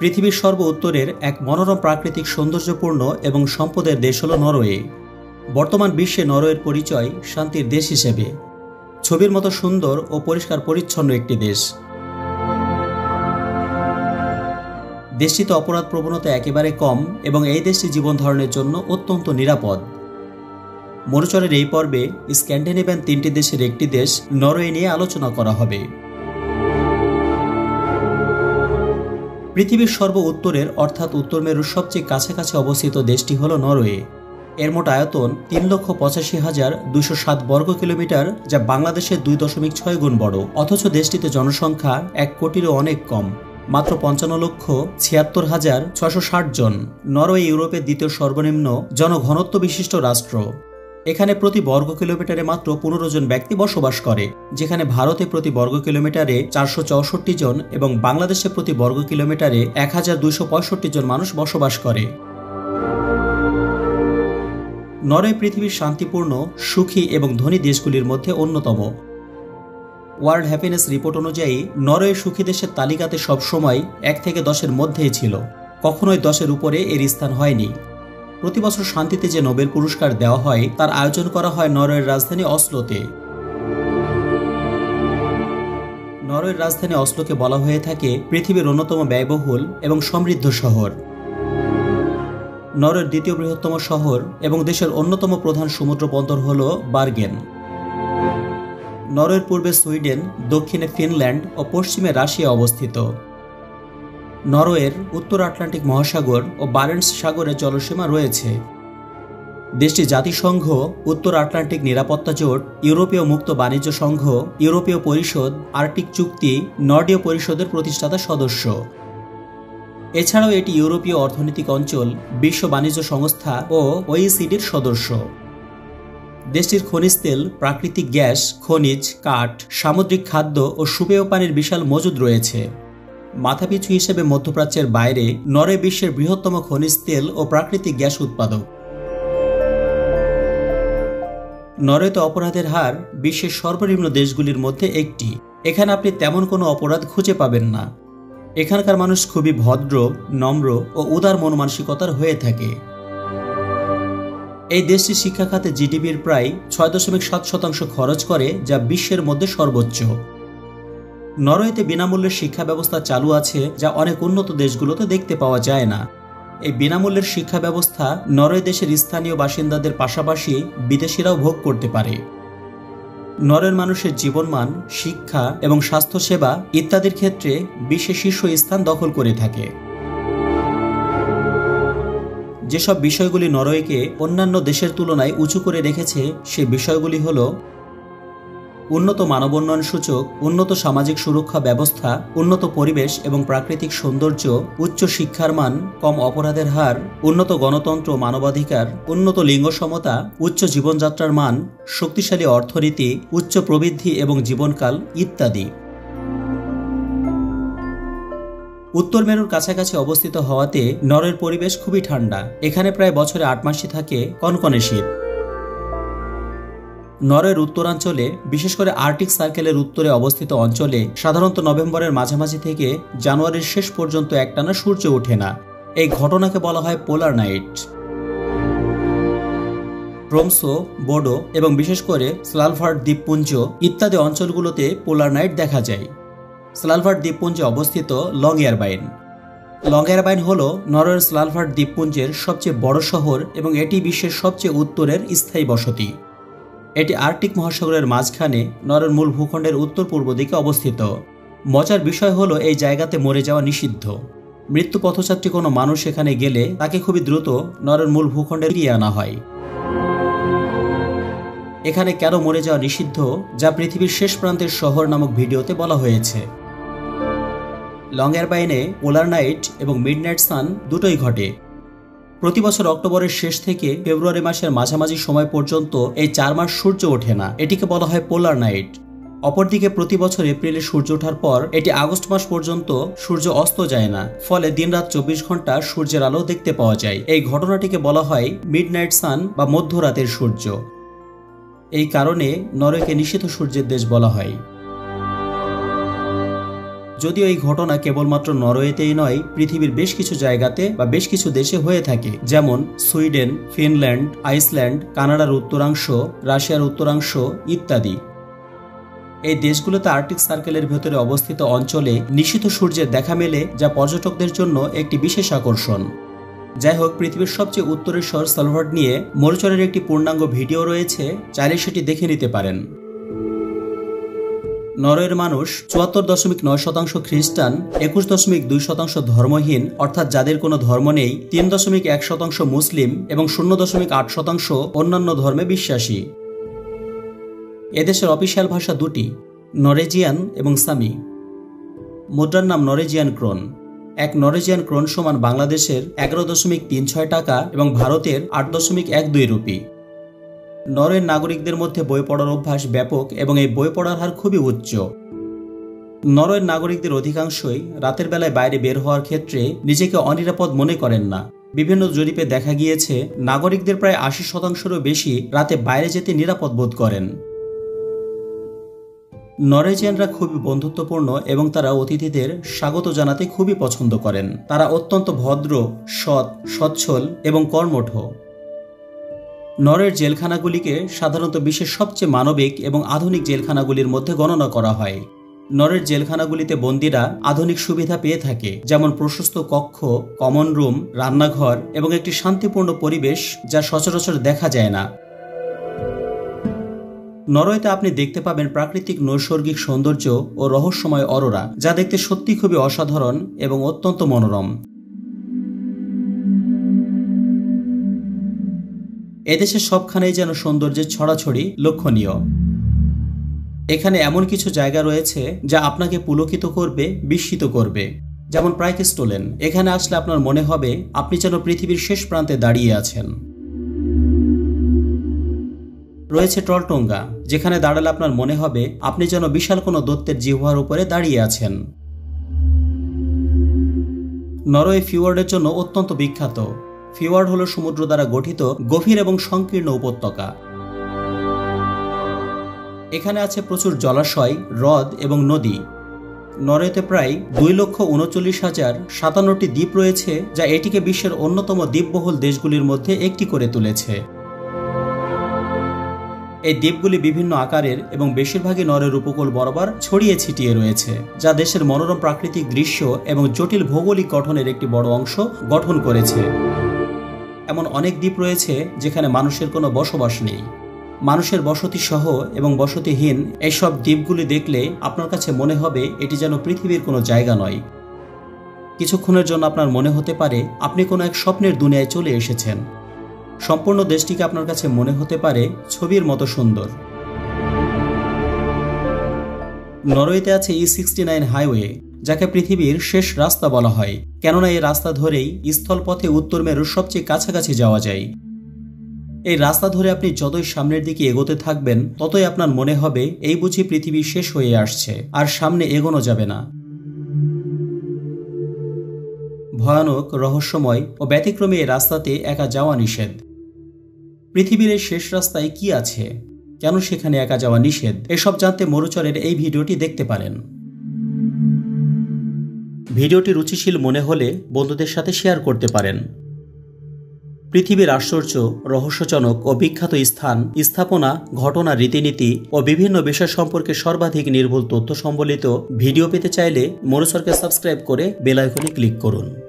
পৃথিবীর সর্ব উত্তরের এক মনোরম প্রাকৃতিক সৌন্দর্যপূর্ণ এবং সম্পদের দেশ হল নরওয়ে। বর্তমান বিশ্বে নরওয়ের পরিচয় শান্তির দেশ হিসেবে। ছবির মতো সুন্দর ও পরিষ্কার পরিচ্ছন্ন একটি দেশ। দেশটিতে অপরাধ প্রবণতা একেবারে কম এবং এই দেশটি জীবন ধারণের জন্য অত্যন্ত নিরাপদ। মরুচরের এই পর্বে স্ক্যান্ডিনেভিয়ান 3টি দেশের একটি দেশ নরওয়ে নিয়ে আলোচনা করা হবে। পৃথিবীর সর্ব উত্তরের অর্থাৎ উত্তর মেরুর সবচেয়ে কাছাকাছি অবস্থিত দেশটি হল নরওয়ে। এর মোট আয়তন 3,85,207 বর্গ কিলোমিটার, যা বাংলাদেশের 2.6 গুণ বড়। অথচ দেশটিতে জনসংখ্যা 1 কোটিরও অনেক কম, মাত্র 55,76,660 জন। নরওয়ে ইউরোপের দ্বিতীয় সর্বনিম্ন জনঘনত্ব বিশিষ্ট রাষ্ট্র। এখানে প্রতি বর্গ কিলোমিটারে মাত্র 15 জন ব্যক্তি বসবাস করে, যেখানে ভারতে প্রতি বর্গ কিলোমিটারে 464 জন এবং বাংলাদেশে প্রতি বর্গ কিলোমিটারে 1265 জন মানুষ বসবাস করে। নরওয়ে পৃথিবীর শান্তিপূর্ণ, সুখী এবং ধনী দেশগুলির মধ্যে অন্যতম। ওয়ার্ল্ড হ্যাপিনেস রিপোর্ট অনুযায়ী নরওয়ে সুখী দেশের তালিকাতে সবসময় 1 থেকে 10-এর মধ্যেই ছিল, কখনোই 10-এর উপরে এর স্থান হয়নি। প্রতি বছর শান্তিতে যে নোবেল পুরস্কার দেওয়া হয় তার আয়োজন করা হয় নরওয়ের রাজধানী অসলোতে। নরওয়ের রাজধানী অসলোকে বলা হয়ে থাকে পৃথিবীর অন্যতম ব্যয়বহুল এবং সমৃদ্ধ শহর। নরওয়ের দ্বিতীয় বৃহত্তম শহর এবং দেশের অন্যতম প্রধান সমুদ্র বন্দর হল বার্গেন। নরওয়ের পূর্বে সুইডেন, দক্ষিণে ফিনল্যান্ড ও পশ্চিমে রাশিয়া অবস্থিত। নরওয়ের উত্তর আটলান্টিক মহাসাগর ও বারেন্টস সাগরের জলসীমা রয়েছে। দেশটি জাতিসংঘ, উত্তর আটলান্টিক নিরাপত্তা জোট, ইউরোপীয় মুক্ত বাণিজ্য সংঘ, ইউরোপীয় পরিষদ, আর্কটিক চুক্তি, নর্ডীয় পরিষদের প্রতিষ্ঠাতা সদস্য। এছাড়াও এটি ইউরোপীয় অর্থনৈতিক অঞ্চল, বিশ্ব বাণিজ্য সংস্থা ও ওইসিডির সদস্য। দেশটির খনিজ তেল, প্রাকৃতিক গ্যাস, খনিজ, কাঠ, সামুদ্রিক খাদ্য ও সুপেয় পানির বিশাল মজুদ রয়েছে। মাথাপিছু হিসেবে মধ্যপ্রাচ্যের বাইরে নরওয়ে বিশ্বের বৃহত্তম খনিজ তেল ও প্রাকৃতিক গ্যাস উৎপাদক। নরওয়েতে অপরাধের হার বিশ্বের সর্বনিম্ন দেশগুলির মধ্যে একটি। এখানে আপনি তেমন কোনো অপরাধ খুঁজে পাবেন না। এখানকার মানুষ খুবই ভদ্র, নম্র ও উদার মন মানসিকতার হয়ে থাকে। এই দেশটি শিক্ষা খাতে জিডিপির প্রায় 6.7% খরচ করে, যা বিশ্বের মধ্যে সর্বোচ্চ। নরওয়েতে বিনামূল্যের শিক্ষা ব্যবস্থা চালু আছে, যা অনেক উন্নত দেশগুলোতে দেখতে পাওয়া যায় না। এই বিনামূল্যের শিক্ষা ব্যবস্থা নরওয়ে দেশের স্থানীয় বাসিন্দাদের পাশাপাশি বিদেশিরাও ভোগ করতে পারে। নরওয়ের মানুষের জীবনমান, শিক্ষা এবং স্বাস্থ্যসেবা ইত্যাদির ক্ষেত্রে বিশ্বে শীর্ষ স্থান দখল করে থাকে। যেসব বিষয়গুলি নরওয়েকে অন্যান্য দেশের তুলনায় উঁচু করে রেখেছে সে বিষয়গুলি হল: উন্নত মানবোন্নয়ন সূচক, উন্নত সামাজিক সুরক্ষা ব্যবস্থা, উন্নত পরিবেশ এবং প্রাকৃতিক সৌন্দর্য, উচ্চ শিক্ষার মান, কম অপরাধের হার, উন্নত গণতন্ত্র, মানবাধিকার, উন্নত লিঙ্গ সমতা, উচ্চ জীবনযাত্রার মান, শক্তিশালী অর্থনীতি, উচ্চ প্রবৃদ্ধি এবং জীবনকাল ইত্যাদি। উত্তর মেরুর কাছাকাছি অবস্থিত হওয়াতে নরওয়ের পরিবেশ খুবই ঠান্ডা। এখানে প্রায় বছরে 8 মাসই থাকে কনকনে শীত। নরওয়ের উত্তরাঞ্চলে, বিশেষ করে আর্কটিক সার্কেলের উত্তরে অবস্থিত অঞ্চলে সাধারণত নভেম্বরের মাঝামাঝি থেকে জানুয়ারির শেষ পর্যন্ত একটানা সূর্য ওঠে না। এই ঘটনাকে বলা হয় পোলার নাইট। ট্রোমসো, বোডো এবং বিশেষ করে স্লালভার্ড দ্বীপপুঞ্জ ইত্যাদি অঞ্চলগুলোতে পোলার নাইট দেখা যায়। স্লালভার্ড দ্বীপপুঞ্জে অবস্থিত লংএয়ারবাইন। লংএয়ারবাইন হল নরওয়ের স্লালভার্ড দ্বীপপুঞ্জের সবচেয়ে বড় শহর এবং এটি বিশ্বের সবচেয়ে উত্তরের স্থায়ী বসতি। এটি আর্কটিক মহাসাগরের মাঝখানে নরওয়ের মূল ভূখণ্ডের উত্তর পূর্ব দিকে অবস্থিত। মজার বিষয় হলো এই জায়গাতে মরে যাওয়া নিষিদ্ধ। মৃত্যু পথযাত্রী কোনো মানুষ এখানে গেলে তাকে খুবই দ্রুত নরওয়ের মূল ভূখণ্ডে ফিরিয়ে আনা হয়। এখানে কেন মরে যাওয়া নিষিদ্ধ, যা পৃথিবীর শেষ প্রান্তের শহর নামক ভিডিওতে বলা হয়েছে। লংএয়ারবাইনে পোলার নাইট এবং মিডনাইট সান দুটোই ঘটে। প্রতি বছর অক্টোবরের শেষ থেকে ফেব্রুয়ারি মাসের মাঝামাঝি সময় পর্যন্ত এই 4 মাস সূর্য ওঠে না। এটিকে বলা হয় পোলার নাইট। অপরদিকে প্রতি বছর এপ্রিলে সূর্য ওঠার পর এটি আগস্ট মাস পর্যন্ত সূর্য অস্ত যায় না, ফলে দিনরাত 24 ঘন্টা সূর্যের আলো দেখতে পাওয়া যায়। এই ঘটনাটিকে বলা হয় মিডনাইট সান বা মধ্যরাতের সূর্য। এই কারণে নরওয়েকে নিষিদ্ধ সূর্যের দেশ বলা হয়। যদিও এই ঘটনা কেবলমাত্র নরওয়েতেই নয়, পৃথিবীর বেশ কিছু জায়গাতে বা বেশ কিছু দেশে হয়ে থাকে, যেমন সুইডেন, ফিনল্যান্ড, আইসল্যান্ড, কানাডার উত্তরাংশ, রাশিয়ার উত্তরাংশ ইত্যাদি। এই দেশগুলোতে আর্কটিক সার্কেলের ভেতরে অবস্থিত অঞ্চলে নিশীথ সূর্যের দেখা মেলে, যা পর্যটকদের জন্য একটি বিশেষ আকর্ষণ। যাই হোক, পৃথিবীর সবচেয়ে উত্তরের শহর সালভার্ড নিয়ে মরুচরের একটি পূর্ণাঙ্গ ভিডিও রয়েছে, চাইলে সেটি দেখে নিতে পারেন। নরওয়ের মানুষ ৭৪.৯% খ্রিস্টান, ২১.২% ধর্মহীন অর্থাৎ যাদের কোনো ধর্ম নেই, ৩.১% মুসলিম এবং ০.৮% অন্যান্য ধর্মে বিশ্বাসী। এদেশের অফিসিয়াল ভাষা দুটি, নরওয়েজিয়ান এবং সামি। মুদ্রার নাম নরওয়েজিয়ান ক্রোন। এক নরওয়েজিয়ান ক্রোন সমান বাংলাদেশের ১১.৩৬ টাকা এবং ভারতের ৮.১২ রুপি। নরওয়ের নাগরিকদের মধ্যে বই পড়ার অভ্যাস ব্যাপক এবং এই বই পড়ার হার খুবই উচ্চ। নরওয়ের নাগরিকদের অধিকাংশই রাতের বেলায় বাইরে বের হওয়ার ক্ষেত্রে নিজেকে অনিরাপদ মনে করেন না। বিভিন্ন জরিপে দেখা গিয়েছে নাগরিকদের প্রায় ৮০%-রও বেশি রাতে বাইরে যেতে নিরাপদ বোধ করেন। নরওয়েজিয়ানরা খুবই বন্ধুত্বপূর্ণ এবং তারা অতিথিদের স্বাগত জানাতে খুবই পছন্দ করেন। তারা অত্যন্ত ভদ্র, সৎ, সচ্ছল এবং কর্মঠ। নরওয়ের জেলখানাগুলিকে সাধারণত বিশ্বের সবচেয়ে মানবিক এবং আধুনিক জেলখানাগুলির মধ্যে গণনা করা হয়। নরওয়ের জেলখানাগুলিতে বন্দীরা আধুনিক সুবিধা পেয়ে থাকে, যেমন প্রশস্ত কক্ষ, কমন রুম, রান্নাঘর এবং একটি শান্তিপূর্ণ পরিবেশ যা সচরাচর দেখা যায় না। নরওয়েতে আপনি দেখতে পাবেন প্রাকৃতিক নৈসর্গিক সৌন্দর্য ও রহস্যময় অরোরা, যা দেখতে সত্যি খুবই অসাধারণ এবং অত্যন্ত মনোরম। এদেশের সবখানেই যেন সৌন্দর্যের ছড়াছড়ি লক্ষণীয়। এখানে এমন কিছু জায়গা রয়েছে যা আপনাকে পুলকিত করবে, বিস্মিত করবে, যেমন প্রাইকেস্টোলেন। এখানে আসলে আপনার মনে হবে আপনি যেন পৃথিবীর শেষ প্রান্তে দাঁড়িয়ে আছেন। রয়েছে টলটোঙ্গা, যেখানে দাঁড়ালে আপনার মনে হবে আপনি যেন বিশাল কোনো দৈত্যের জিহ্বার উপরে দাঁড়িয়ে আছেন। নরওয়ে ফিওয়ার্ডের জন্য অত্যন্ত বিখ্যাত। ফিওয়ার্ড হল সমুদ্র দ্বারা গঠিত গভীর এবং সংকীর্ণ উপত্যকা। এখানে আছে প্রচুর জলাশয়, হ্রদ এবং নদী। নরওয়েতে প্রায় ২,৩৯,০৫৭টি দ্বীপ রয়েছে, যা এটিকে বিশ্বের অন্যতম দ্বীপবহুল দেশগুলির মধ্যে একটি করে তুলেছে। এই দ্বীপগুলি বিভিন্ন আকারের এবং বেশিরভাগই নরওয়ের উপকূল বরাবর ছড়িয়ে ছিটিয়ে রয়েছে, যা দেশের মনোরম প্রাকৃতিক দৃশ্য এবং জটিল ভৌগোলিক গঠনের একটি বড় অংশ গঠন করেছে। এমন অনেক দ্বীপ রয়েছে যেখানে মানুষের কোনো বসবাস নেই। মানুষের বসতি সহ এবং বসতিহীন এইসব দ্বীপগুলি দেখলে আপনার কাছে মনে হবে এটি যেন পৃথিবীর কোনো জায়গা নয়। কিছুক্ষণের জন্য আপনার মনে হতে পারে আপনি কোনো এক স্বপ্নের দুনিয়ায় চলে এসেছেন। সম্পূর্ণ দেশটিকে আপনার কাছে মনে হতে পারে ছবির মতো সুন্দর। নরওয়েতে আছে E69 হাইওয়ে, যাকে পৃথিবীর শেষ রাস্তা বলা হয়, কেননা এই রাস্তা ধরেই স্থলপথে উত্তর মেরুর সবচেয়ে কাছাকাছি যাওয়া যায়। এই রাস্তা ধরে আপনি যতই সামনের দিকে এগোতে থাকবেন ততই আপনার মনে হবে এই বুঝি পৃথিবী শেষ হয়ে আসছে, আর সামনে এগোনো যাবে না। ভয়ানক, রহস্যময় ও ব্যতিক্রমী এই রাস্তাতে একা যাওয়া নিষেধ। পৃথিবীর এই শেষ রাস্তায় কি আছে, কেন সেখানে একা যাওয়া নিষেধ, এসব জানতে মরুচরের এই ভিডিওটি দেখতে পারেন। ভিডিওটি রুচিশীল মনে হলে বন্ধুদের সাথে শেয়ার করতে পারেন। পৃথিবীর আশ্চর্য, রহস্যজনক ও বিখ্যাত স্থান, স্থাপনা, ঘটনা, রীতিনীতি ও বিভিন্ন বিষয় সম্পর্কে সর্বাধিক নির্ভুল তথ্য সম্বলিত ভিডিও পেতে চাইলে মরুচরকে সাবস্ক্রাইব করে বেল আইকনে ক্লিক করুন।